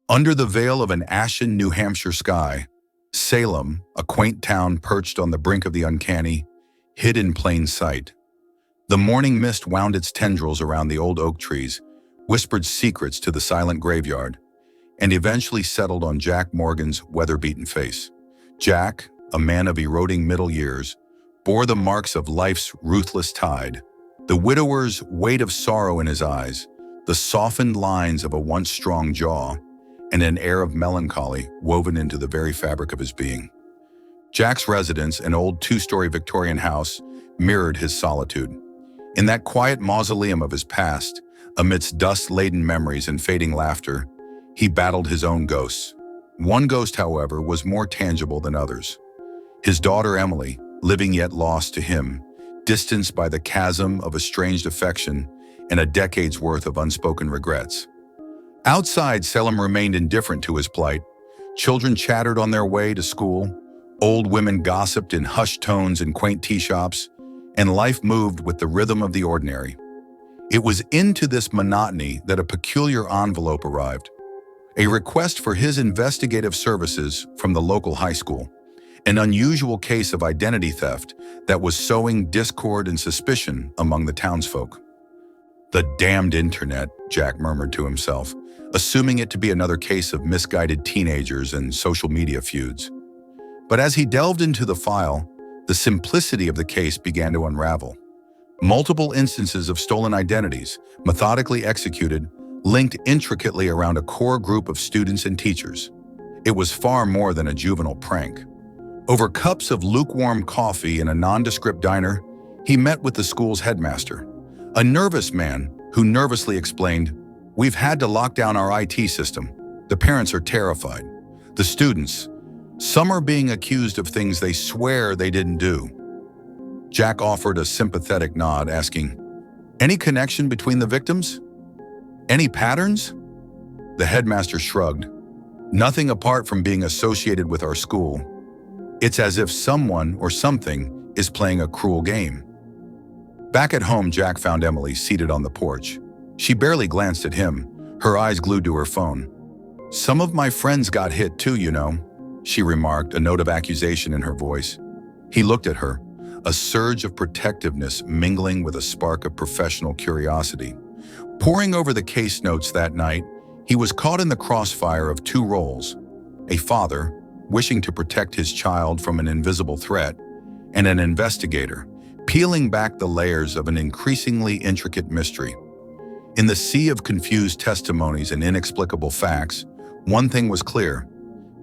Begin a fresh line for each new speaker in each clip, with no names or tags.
Under the veil of an ashen New Hampshire sky, Salem, a quaint town perched on the brink of the uncanny, hid in plain sight. The morning mist wound its tendrils around the old oak trees, whispered secrets to the silent graveyard, and eventually settled on Jack Morgan's weather-beaten face. Jack, a man of eroding middle years, bore the marks of life's ruthless tide, the widower's weight of sorrow in his eyes, the softened lines of a once strong jaw, and an air of melancholy woven into the very fabric of his being. Jack's residence, an old two-story Victorian house, mirrored his solitude. In that quiet mausoleum of his past, amidst dust-laden memories and fading laughter, he battled his own ghosts. One ghost, however, was more tangible than others. His daughter Emily, living yet lost to him, distanced by the chasm of estranged affection and a decade's worth of unspoken regrets. Outside, Salem remained indifferent to his plight. Children chattered on their way to school, old women gossiped in hushed tones in quaint tea shops, and life moved with the rhythm of the ordinary. It was into this monotony that a peculiar envelope arrived, a request for his investigative services from the local high school, an unusual case of identity theft that was sowing discord and suspicion among the townsfolk. "The damned internet," Jack murmured to himself, assuming it to be another case of misguided teenagers and social media feuds. But as he delved into the file, the simplicity of the case began to unravel. Multiple instances of stolen identities, methodically executed, linked intricately around a core group of students and teachers. It was far more than a juvenile prank. Over cups of lukewarm coffee in a nondescript diner, he met with the school's headmaster, a nervous man who nervously explained, "We've had to lock down our IT system. The parents are terrified. The students, some are being accused of things they swear they didn't do." Jack offered a sympathetic nod, asking, "Any connection between the victims? Any patterns?" The headmaster shrugged. "Nothing apart from being associated with our school. It's as if someone or something is playing a cruel game." Back at home, Jack found Emily seated on the porch. She barely glanced at him, her eyes glued to her phone. "Some of my friends got hit too, you know," she remarked, a note of accusation in her voice. He looked at her, a surge of protectiveness mingling with a spark of professional curiosity. Poring over the case notes that night, he was caught in the crossfire of two roles: a father, wishing to protect his child from an invisible threat, and an investigator, peeling back the layers of an increasingly intricate mystery. In the sea of confused testimonies and inexplicable facts, one thing was clear: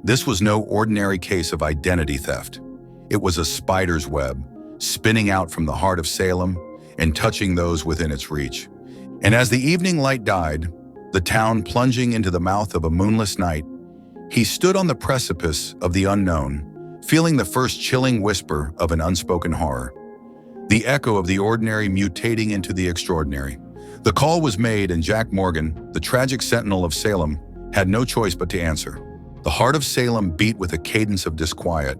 this was no ordinary case of identity theft. It was a spider's web, spinning out from the heart of Salem and touching those within its reach. And as the evening light died, the town plunging into the mouth of a moonless night, he stood on the precipice of the unknown, feeling the first chilling whisper of an unspoken horror. The echo of the ordinary mutating into the extraordinary. The call was made, and Jack Morgan, the tragic sentinel of Salem, had no choice but to answer. The heart of Salem beat with a cadence of disquiet,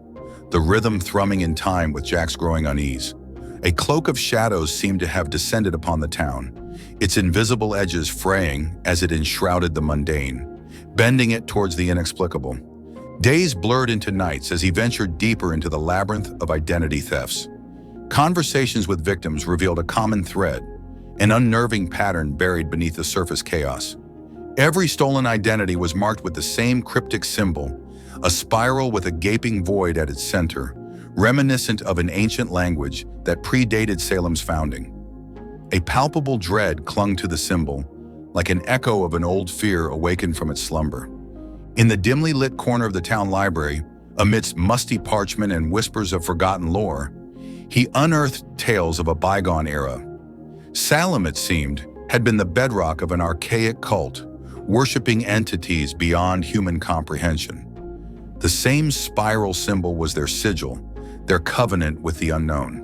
the rhythm thrumming in time with Jack's growing unease. A cloak of shadows seemed to have descended upon the town, its invisible edges fraying as it enshrouded the mundane, bending it towards the inexplicable. Days blurred into nights as he ventured deeper into the labyrinth of identity thefts. Conversations with victims revealed a common thread, an unnerving pattern buried beneath the surface chaos. Every stolen identity was marked with the same cryptic symbol, a spiral with a gaping void at its center, reminiscent of an ancient language that predated Salem's founding. A palpable dread clung to the symbol, like an echo of an old fear awakened from its slumber. In the dimly lit corner of the town library, amidst musty parchment and whispers of forgotten lore, he unearthed tales of a bygone era. Salem, it seemed, had been the bedrock of an archaic cult, worshipping entities beyond human comprehension. The same spiral symbol was their sigil, their covenant with the unknown.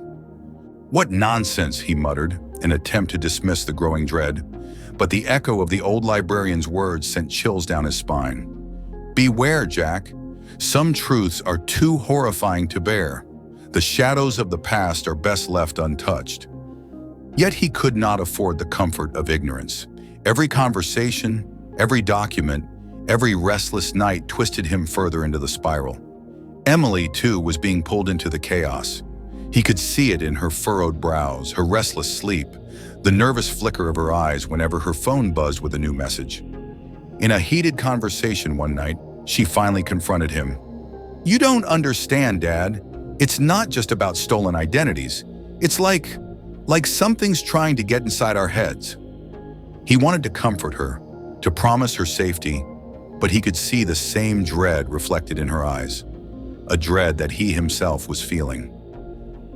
"What nonsense," he muttered, in an attempt to dismiss the growing dread, but the echo of the old librarian's words sent chills down his spine. "Beware, Jack. Some truths are too horrifying to bear. The shadows of the past are best left untouched." Yet he could not afford the comfort of ignorance. Every conversation, every document, Every restless night twisted him further into the spiral. Emily, too, was being pulled into the chaos. He could see it in her furrowed brows, her restless sleep, the nervous flicker of her eyes whenever her phone buzzed with a new message. In a heated conversation one night, she finally confronted him. "You don't understand, Dad. It's not just about stolen identities. It's like something's trying to get inside our heads." He wanted to comfort her, to promise her safety, but he could see the same dread reflected in her eyes, a dread that he himself was feeling.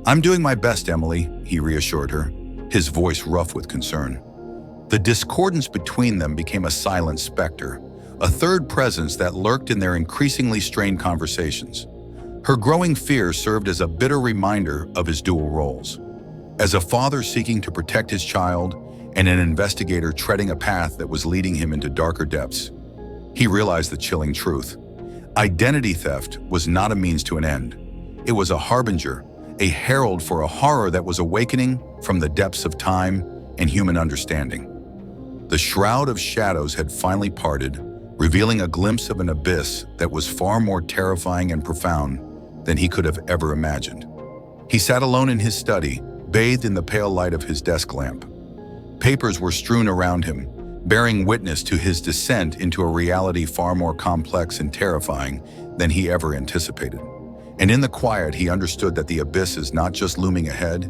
"I'm doing my best, Emily," he reassured her, his voice rough with concern. The discordance between them became a silent specter, a third presence that lurked in their increasingly strained conversations. Her growing fear served as a bitter reminder of his dual roles. As a father seeking to protect his child and an investigator treading a path that was leading him into darker depths, he realized the chilling truth. Identity theft was not a means to an end. It was a harbinger, a herald for a horror that was awakening from the depths of time and human understanding. The shroud of shadows had finally parted, revealing a glimpse of an abyss that was far more terrifying and profound than he could have ever imagined. He sat alone in his study, bathed in the pale light of his desk lamp. Papers were strewn around him, bearing witness to his descent into a reality far more complex and terrifying than he ever anticipated. And in the quiet, he understood that the abyss is not just looming ahead,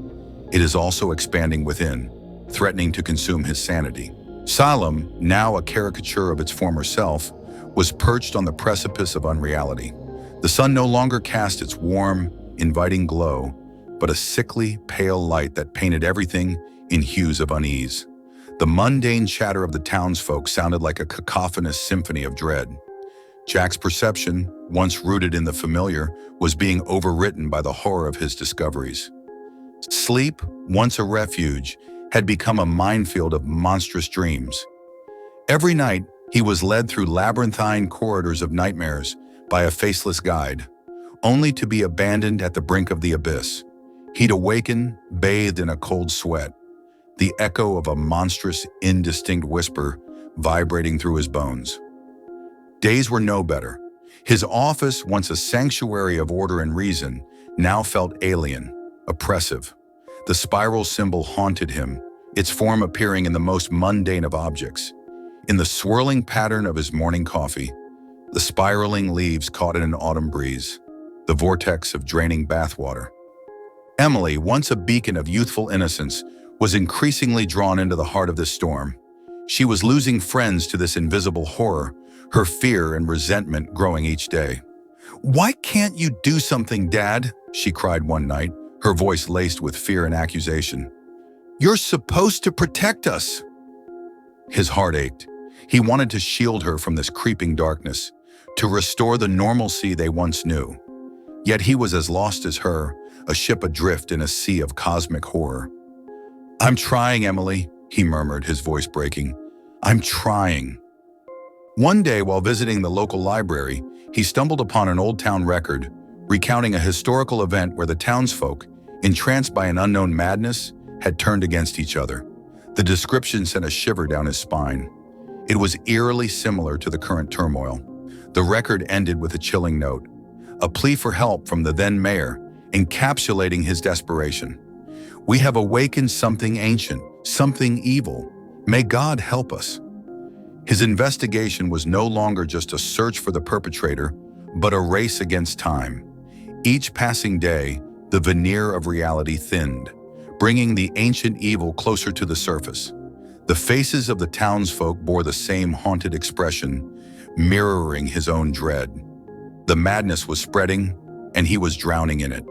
it is also expanding within, threatening to consume his sanity. Salem, now a caricature of its former self, was perched on the precipice of unreality. The sun no longer cast its warm, inviting glow, but a sickly, pale light that painted everything in hues of unease. The mundane chatter of the townsfolk sounded like a cacophonous symphony of dread. Jack's perception, once rooted in the familiar, was being overwritten by the horror of his discoveries. Sleep, once a refuge, had become a minefield of monstrous dreams. Every night, he was led through labyrinthine corridors of nightmares by a faceless guide, only to be abandoned at the brink of the abyss. He'd awaken, bathed in a cold sweat, the echo of a monstrous, indistinct whisper vibrating through his bones. Days were no better. His office, once a sanctuary of order and reason, now felt alien, oppressive. The spiral symbol haunted him, its form appearing in the most mundane of objects. In the swirling pattern of his morning coffee, the spiraling leaves caught in an autumn breeze, the vortex of draining bathwater. Emily, once a beacon of youthful innocence, was increasingly drawn into the heart of this storm. She was losing friends to this invisible horror, her fear and resentment growing each day. "Why can't you do something, Dad?" she cried one night, her voice laced with fear and accusation. "You're supposed to protect us." His heart ached. He wanted to shield her from this creeping darkness, to restore the normalcy they once knew. Yet he was as lost as her, a ship adrift in a sea of cosmic horror. "I'm trying, Emily," he murmured, his voice breaking. "I'm trying." One day, while visiting the local library, he stumbled upon an old town record, recounting a historical event where the townsfolk, entranced by an unknown madness, had turned against each other. The description sent a shiver down his spine. It was eerily similar to the current turmoil. The record ended with a chilling note, a plea for help from the then mayor, encapsulating his desperation. "We have awakened something ancient, something evil. May God help us." His investigation was no longer just a search for the perpetrator, but a race against time. Each passing day, the veneer of reality thinned, bringing the ancient evil closer to the surface. The faces of the townsfolk bore the same haunted expression, mirroring his own dread. The madness was spreading, and he was drowning in it.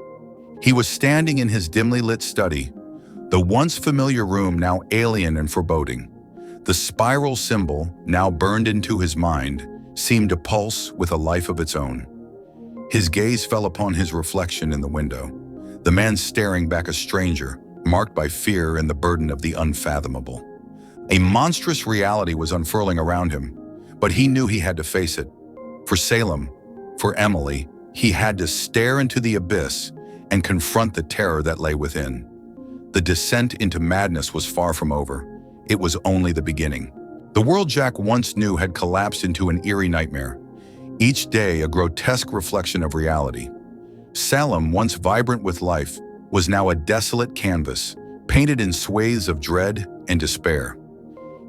He was standing in his dimly lit study, the once familiar room now alien and foreboding. The spiral symbol, now burned into his mind, seemed to pulse with a life of its own. His gaze fell upon his reflection in the window, the man staring back a stranger, marked by fear and the burden of the unfathomable. A monstrous reality was unfurling around him, but he knew he had to face it. For Salem, for Emily, he had to stare into the abyss and confront the terror that lay within. The descent into madness was far from over. It was only the beginning. The world Jack once knew had collapsed into an eerie nightmare, each day a grotesque reflection of reality. Salem, once vibrant with life, was now a desolate canvas, painted in swathes of dread and despair.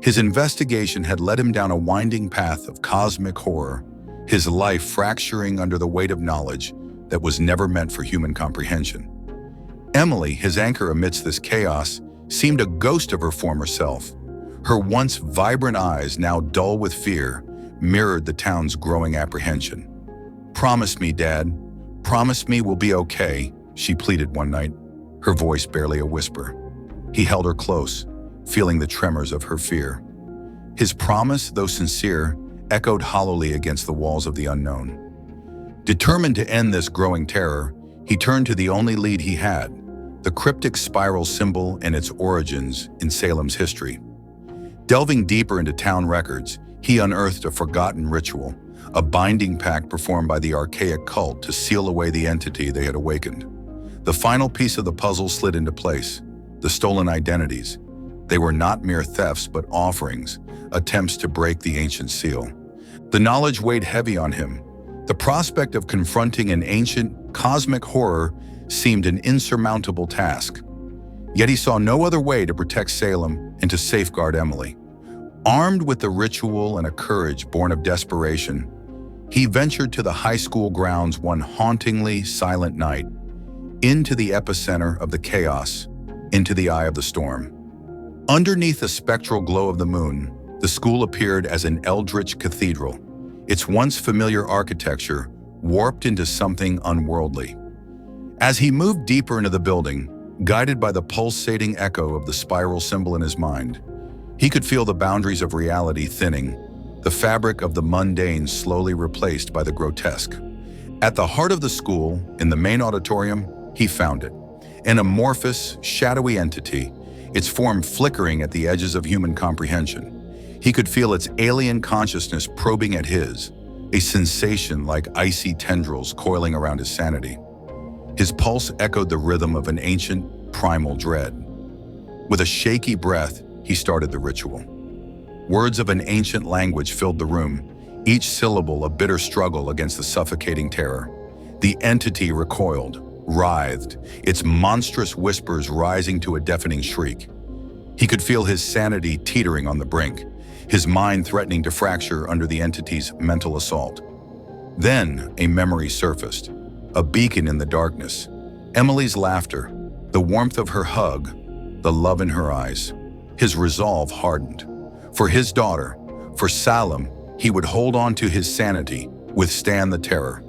His investigation had led him down a winding path of cosmic horror, his life fracturing under the weight of knowledge that was never meant for human comprehension. Emily, his anchor amidst this chaos, seemed a ghost of her former self. Her once vibrant eyes, now dull with fear, mirrored the town's growing apprehension. "Promise me, Dad. Promise me we'll be okay," she pleaded one night, her voice barely a whisper. He held her close, feeling the tremors of her fear. His promise, though sincere, echoed hollowly against the walls of the unknown. Determined to end this growing terror, he turned to the only lead he had, the cryptic spiral symbol and its origins in Salem's history. Delving deeper into town records, he unearthed a forgotten ritual, a binding pact performed by the archaic cult to seal away the entity they had awakened. The final piece of the puzzle slid into place: the stolen identities. They were not mere thefts, but offerings, attempts to break the ancient seal. The knowledge weighed heavy on him. The prospect of confronting an ancient, cosmic horror seemed an insurmountable task. Yet he saw no other way to protect Salem and to safeguard Emily. Armed with the ritual and a courage born of desperation, he ventured to the high school grounds one hauntingly silent night, into the epicenter of the chaos, into the eye of the storm. Underneath the spectral glow of the moon, the school appeared as an eldritch cathedral, its once familiar architecture warped into something unworldly. As he moved deeper into the building, guided by the pulsating echo of the spiral symbol in his mind, he could feel the boundaries of reality thinning, the fabric of the mundane slowly replaced by the grotesque. At the heart of the school, in the main auditorium, he found it, an amorphous, shadowy entity, its form flickering at the edges of human comprehension. He could feel its alien consciousness probing at his, a sensation like icy tendrils coiling around his sanity. His pulse echoed the rhythm of an ancient, primal dread. With a shaky breath, he started the ritual. Words of an ancient language filled the room, each syllable a bitter struggle against the suffocating terror. The entity recoiled, writhed, its monstrous whispers rising to a deafening shriek. He could feel his sanity teetering on the brink, his mind threatening to fracture under the entity's mental assault. Then a memory surfaced, a beacon in the darkness. Emily's laughter, the warmth of her hug, the love in her eyes. His resolve hardened. For his daughter, for Salem, he would hold on to his sanity, withstand the terror.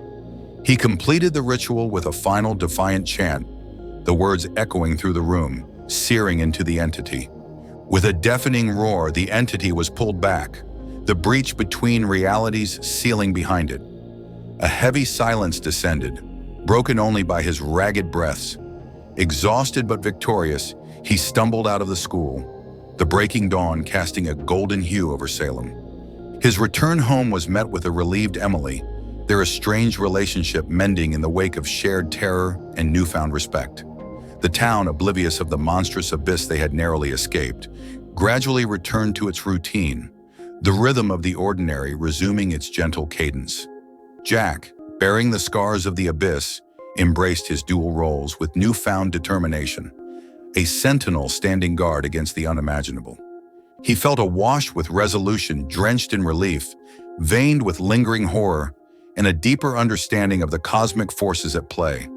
He completed the ritual with a final defiant chant, the words echoing through the room, searing into the entity. With a deafening roar, the entity was pulled back, the breach between realities sealing behind it. A heavy silence descended, broken only by his ragged breaths. Exhausted but victorious, he stumbled out of the school, the breaking dawn casting a golden hue over Salem. His return home was met with a relieved Emily, their estranged relationship mending in the wake of shared terror and newfound respect. The town, oblivious of the monstrous abyss they had narrowly escaped, gradually returned to its routine, the rhythm of the ordinary resuming its gentle cadence. Jack, bearing the scars of the abyss, embraced his dual roles with newfound determination, a sentinel standing guard against the unimaginable. He felt awash with resolution, drenched in relief, veined with lingering horror, and a deeper understanding of the cosmic forces at play.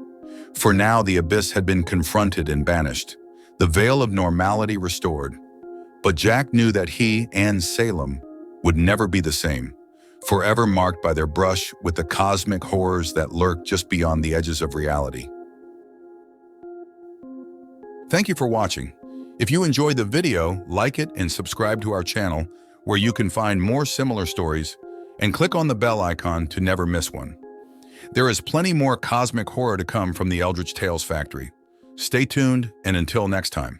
For now, the abyss had been confronted and banished, the veil of normality restored. But Jack knew that he and Salem would never be the same, forever marked by their brush with the cosmic horrors that lurk just beyond the edges of reality. Thank you for watching. If you enjoyed the video, like it and subscribe to our channel, where you can find more similar stories, and click on the bell icon to never miss one. There is plenty more cosmic horror to come from the Eldritch Tales Factory. Stay tuned, and until next time.